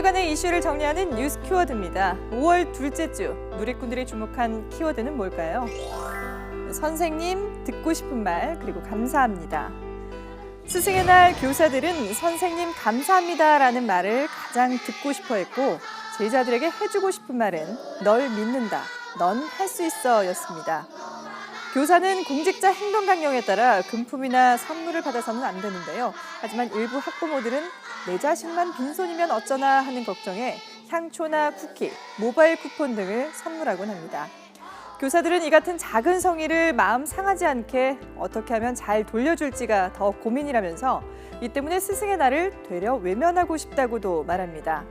주간의 이슈를 정리하는 뉴스 키워드입니다. 5월 둘째 주 누리꾼들이 주목한 키워드는 뭘까요? 선생님, 듣고 싶은 말, 그리고 감사합니다. 스승의 날 교사들은 선생님 감사합니다라는 말을 가장 듣고 싶어 했고, 제자들에게 해주고 싶은 말은 널 믿는다, 넌 할 수 있어 였습니다. 교사는 공직자 행동 강령에 따라 금품이나 선물을 받아서는 안 되는데요. 하지만 일부 학부모들은 내 자식만 빈손이면 어쩌나 하는 걱정에 향초나 쿠키, 모바일 쿠폰 등을 선물하곤 합니다. 교사들은 이 같은 작은 성의를 마음 상하지 않게 어떻게 하면 잘 돌려줄지가 더 고민이라면서 이 때문에 스승의 날을 되려 외면하고 싶다고도 말합니다.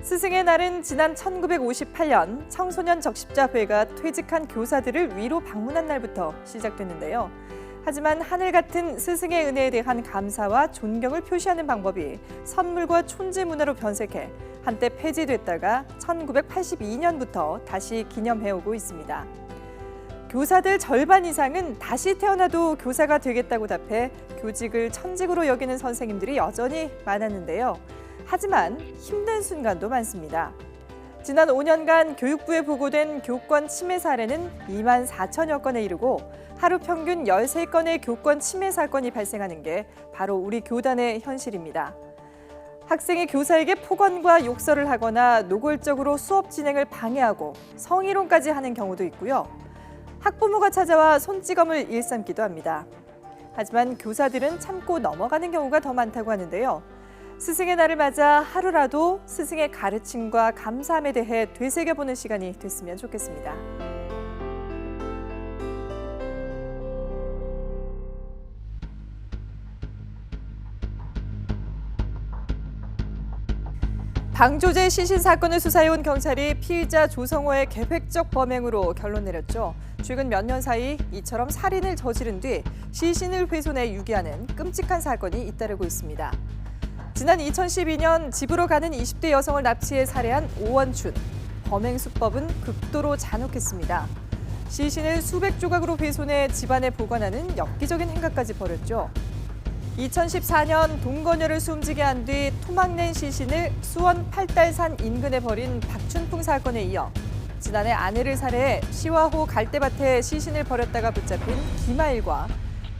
스승의 날은 지난 1958년 청소년 적십자회가 퇴직한 교사들을 위로 방문한 날부터 시작됐는데요. 하지만 하늘 같은 스승의 은혜에 대한 감사와 존경을 표시하는 방법이 선물과 촌지 문화로 변색해 한때 폐지됐다가 1982년부터 다시 기념해오고 있습니다. 교사들 절반 이상은 다시 태어나도 교사가 되겠다고 답해 교직을 천직으로 여기는 선생님들이 여전히 많았는데요. 하지만 힘든 순간도 많습니다. 지난 5년간 교육부에 보고된 교권 침해 사례는 2만 4천여 건에 이르고 하루 평균 13건의 교권 침해 사건이 발생하는 게 바로 우리 교단의 현실입니다. 학생이 교사에게 폭언과 욕설을 하거나 노골적으로 수업 진행을 방해하고 성희롱까지 하는 경우도 있고요. 학부모가 찾아와 손찌검을 일삼기도 합니다. 하지만 교사들은 참고 넘어가는 경우가 더 많다고 하는데요. 스승의 날을 맞아 하루라도 스승의 가르침과 감사함에 대해 되새겨보는 시간이 됐으면 좋겠습니다. 방조제 시신 사건을 수사해온 경찰이 피의자 조성호의 계획적 범행으로 결론 내렸죠. 최근 몇 년 사이 이처럼 살인을 저지른 뒤 시신을 훼손해 유기하는 끔찍한 사건이 잇따르고 있습니다. 지난 2012년 집으로 가는 20대 여성을 납치해 살해한 오원춘. 범행 수법은 극도로 잔혹했습니다. 시신을 수백 조각으로 훼손해 집안에 보관하는 엽기적인 행각까지 벌였죠. 2014년 동거녀를 숨지게 한 뒤 토막낸 시신을 수원 팔달산 인근에 버린 박춘풍 사건에 이어 지난해 아내를 살해해 시화호 갈대밭에 시신을 버렸다가 붙잡힌 김하일과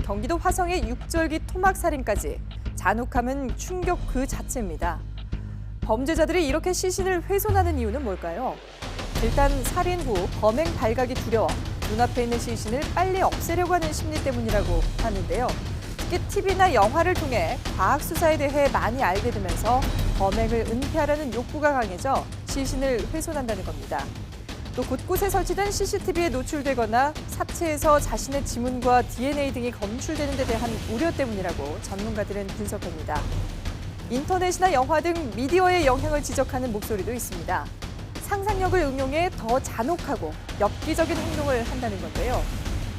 경기도 화성의 육절기 토막살인까지 잔혹함은 충격 그 자체입니다. 범죄자들이 이렇게 시신을 훼손하는 이유는 뭘까요? 일단 살인 후 범행 발각이 두려워 눈앞에 있는 시신을 빨리 없애려고 하는 심리 때문이라고 하는데요. 특히 TV나 영화를 통해 과학 수사에 대해 많이 알게 되면서 범행을 은폐하려는 욕구가 강해져 시신을 훼손한다는 겁니다. 또 곳곳에 설치된 CCTV에 노출되거나 사체에서 자신의 지문과 DNA 등이 검출되는 데 대한 우려 때문이라고 전문가들은 분석합니다. 인터넷이나 영화 등 미디어의 영향을 지적하는 목소리도 있습니다. 상상력을 응용해 더 잔혹하고 엽기적인 행동을 한다는 건데요.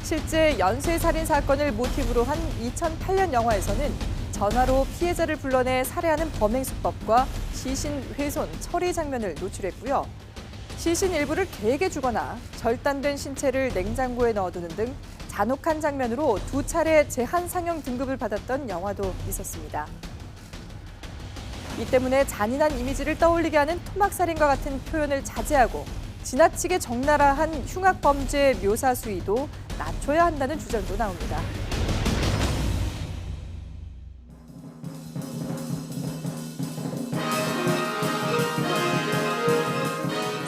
실제 연쇄살인 사건을 모티브로 한 2008년 영화에서는 전화로 피해자를 불러내 살해하는 범행 수법과 시신 훼손, 처리 장면을 노출했고요. 시신 일부를 개에게 주거나 절단된 신체를 냉장고에 넣어두는 등 잔혹한 장면으로 2차례 제한 상영 등급을 받았던 영화도 있었습니다. 이 때문에 잔인한 이미지를 떠올리게 하는 토막살인과 같은 표현을 자제하고 지나치게 적나라한 흉악 범죄 묘사 수위도 낮춰야 한다는 주장도 나옵니다.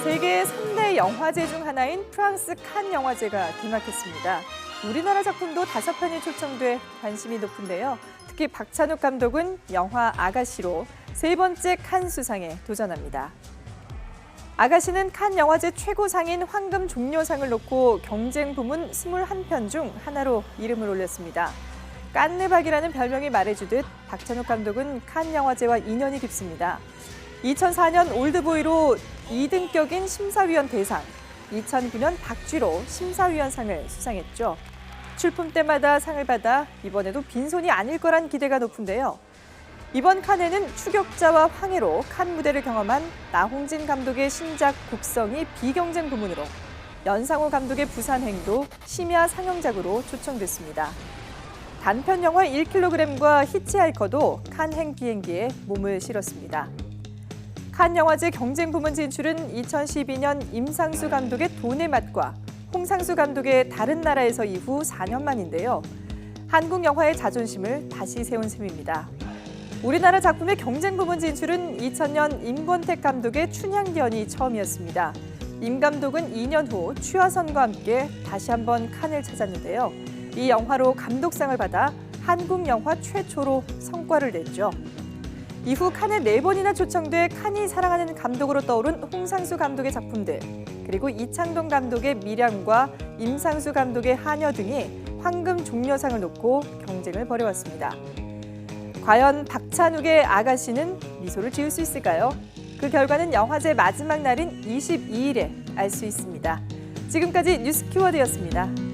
세계 3대 영화제 중 하나인 프랑스 칸 영화제가 개막했습니다. 우리나라 작품도 5편이 초청돼 관심이 높은데요. 특히 박찬욱 감독은 영화 아가씨로 3번째 칸 수상에 도전합니다. 아가씨는 칸 영화제 최고상인 황금 종려상을 놓고 경쟁 부문 21편 중 하나로 이름을 올렸습니다. 깐느박이라는 별명이 말해주듯 박찬욱 감독은 칸 영화제와 인연이 깊습니다. 2004년 올드보이로 2등격인 심사위원 대상, 2009년 박쥐로 심사위원상을 수상했죠. 출품 때마다 상을 받아 이번에도 빈손이 아닐 거란 기대가 높은데요. 이번 칸에는 추격자와 황해로 칸 무대를 경험한 나홍진 감독의 신작 곡성이 비경쟁 부문으로, 연상호 감독의 부산행도 심야 상영작으로 초청됐습니다. 단편 영화 1kg과 히치하이커도 칸행 비행기에 몸을 실었습니다. 칸 영화제 경쟁 부문 진출은 2012년 임상수 감독의 돈의 맛과 홍상수 감독의 다른 나라에서 이후 4년 만인데요. 한국 영화의 자존심을 다시 세운 셈입니다. 우리나라 작품의 경쟁 부문 진출은 2000년 임권택 감독의 춘향전이 처음이었습니다. 임 감독은 2년 후 추하선과 함께 다시 한번 칸을 찾았는데요. 이 영화로 감독상을 받아 한국 영화 최초로 성과를 냈죠. 이후 칸에 4번이나 초청돼 칸이 사랑하는 감독으로 떠오른 홍상수 감독의 작품들, 그리고 이창동 감독의 미량과 임상수 감독의 하녀 등이 황금 종려상을 놓고 경쟁을 벌여왔습니다. 과연 박찬욱의 아가씨는 미소를 지을 수 있을까요? 그 결과는 영화제 마지막 날인 22일에 알 수 있습니다. 지금까지 뉴스 키워드였습니다.